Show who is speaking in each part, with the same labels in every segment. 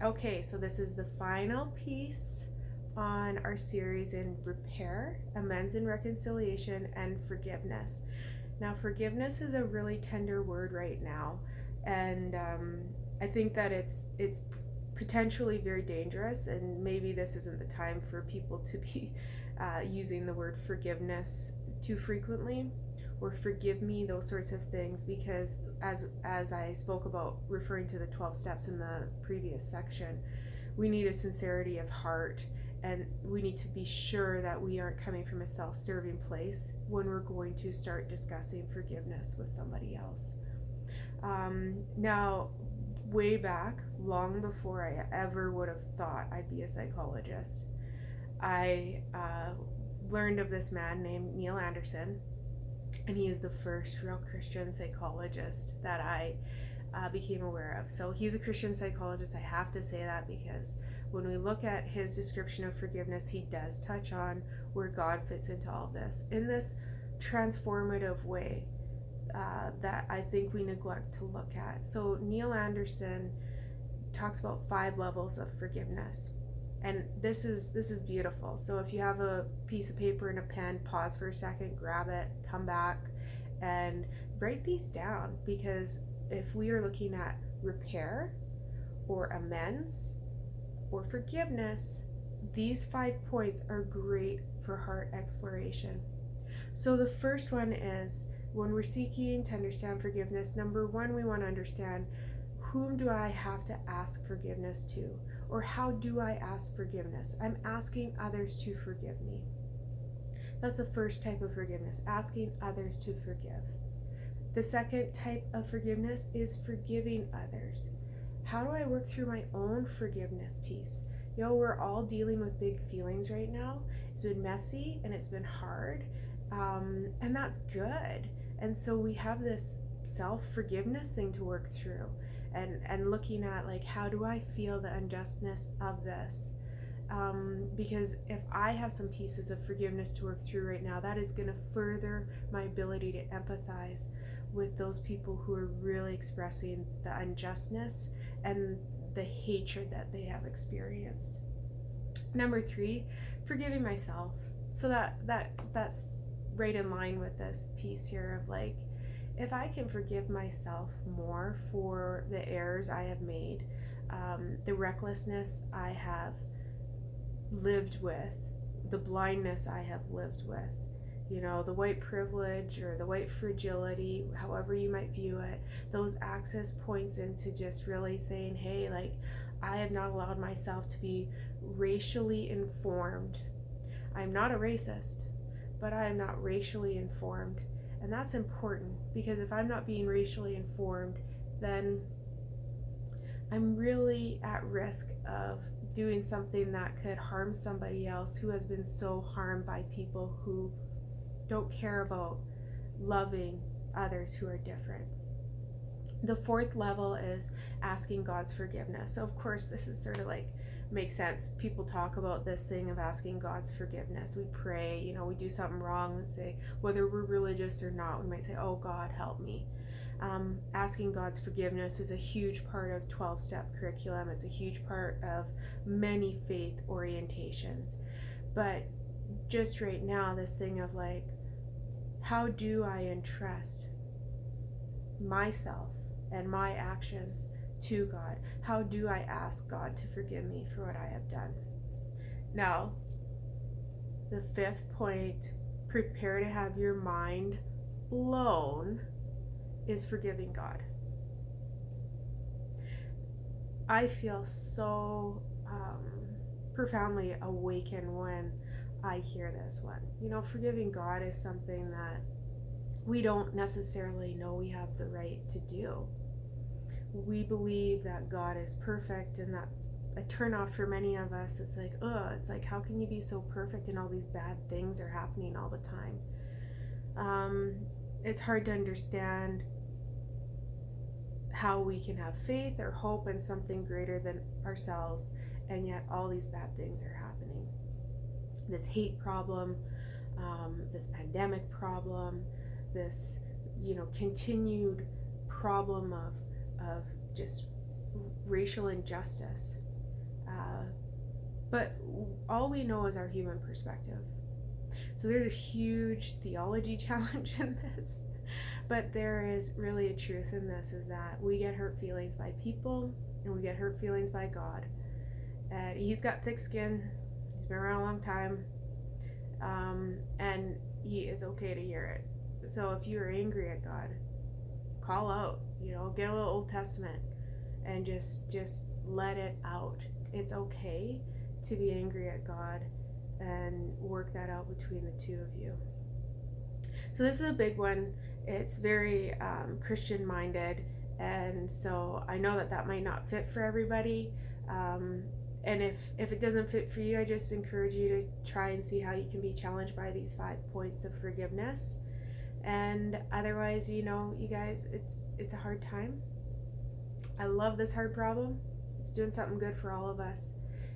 Speaker 1: Okay, so this is the final piece on our series in repair, amends and reconciliation, and forgiveness. Now, forgiveness is a really tender word right now, and I think that it's potentially very dangerous, and maybe this isn't the time for people to be using the word forgiveness too frequently, or forgive me, those sorts of things, because as I spoke about referring to the 12 steps in the previous section, we need a sincerity of heart, and we need to be sure that we aren't coming from a self-serving place when we're going to start discussing forgiveness with somebody else. Now, way back, long before I ever would have thought I'd be a psychologist, I learned of this man named Neil Anderson, and he is the first real Christian psychologist that I became aware of. So he's a Christian psychologist. I have to say that because when we look at his description of forgiveness, he does touch on where God fits into all this in this transformative way that I think we neglect to look at. So Neil Anderson talks about 5 levels of forgiveness. And this is beautiful. So if you have a piece of paper and a pen, pause for a second, grab it, come back, and write these down, because if we are looking at repair or amends or forgiveness, these 5 points are great for heart exploration. So the first one is, when we're seeking to understand forgiveness, number 1, we want to understand, whom do I have to ask forgiveness to? Or how do I ask forgiveness? I'm asking others to forgive me. That's the first type of forgiveness, asking others to forgive. The second type of forgiveness is forgiving others. How do I work through my own forgiveness piece? We're all dealing with big feelings right now. It's been messy and it's been hard, and that's good. And so we have this self-forgiveness thing to work through. And looking at, like, how do I feel the unjustness of this? Because if I have some pieces of forgiveness to work through right now, that is going to further my ability to empathize with those people who are really expressing the unjustness and the hatred that they have experienced. Number 3, forgiving myself. So that's right in line with this piece here of, like, if I can forgive myself more for the errors I have made, the recklessness I have lived with, the blindness I have lived with, the white privilege or the white fragility, however you might view it, those access points into just really saying, hey, like, I have not allowed myself to be racially informed. I'm not a racist, but I am not racially informed. And that's important, because if I'm not being racially informed, then I'm really at risk of doing something that could harm somebody else who has been so harmed by people who don't care about loving others who are different. The 4th level is asking God's forgiveness. So of course, this is sort of like, makes sense. People talk about this thing of asking God's forgiveness. We pray, we do something wrong and say, whether we're religious or not, we might say, oh God, help me. Asking God's forgiveness is a huge part of 12-step curriculum. It's a huge part of many faith orientations. But just right now, this thing of, like, how do I entrust myself and my actions to God? How do I ask God to forgive me for what I have done? Now, the 5th point, prepare to have your mind blown, is forgiving God. I feel so profoundly awakened when I hear this one. Forgiving God is something that we don't necessarily know we have the right to do. We believe that God is perfect, and that's a turnoff for many of us. It's like, how can you be so perfect and all these bad things are happening all the time? It's hard to understand how we can have faith or hope in something greater than ourselves, and yet all these bad things are happening. This hate problem, this pandemic problem, this continued problem of just racial injustice. But all we know is our human perspective. So there's a huge theology challenge in this. But there is really a truth in this, is that we get hurt feelings by people and we get hurt feelings by God. And he's got thick skin. He's been around a long time. And he is okay to hear it. So if you're angry at God, call out, get a little Old Testament and just let it out. It's okay to be angry at God and work that out between the two of you. So this is a big one. It's very Christian minded, and so I know that might not fit for everybody. And if it doesn't fit for you, I just encourage you to try and see how you can be challenged by these 5 points of forgiveness. And otherwise, you guys, it's a hard time. I love this hard problem. It's doing something good for all of us.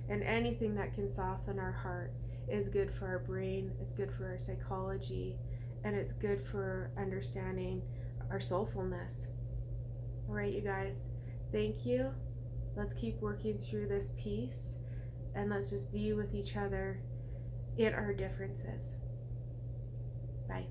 Speaker 1: And anything that can soften our heart is good for our brain, it's good for our psychology, and it's good for understanding our soulfulness. All right, you guys, thank you. Let's keep working through this piece, and let's just be with each other in our differences. Bye.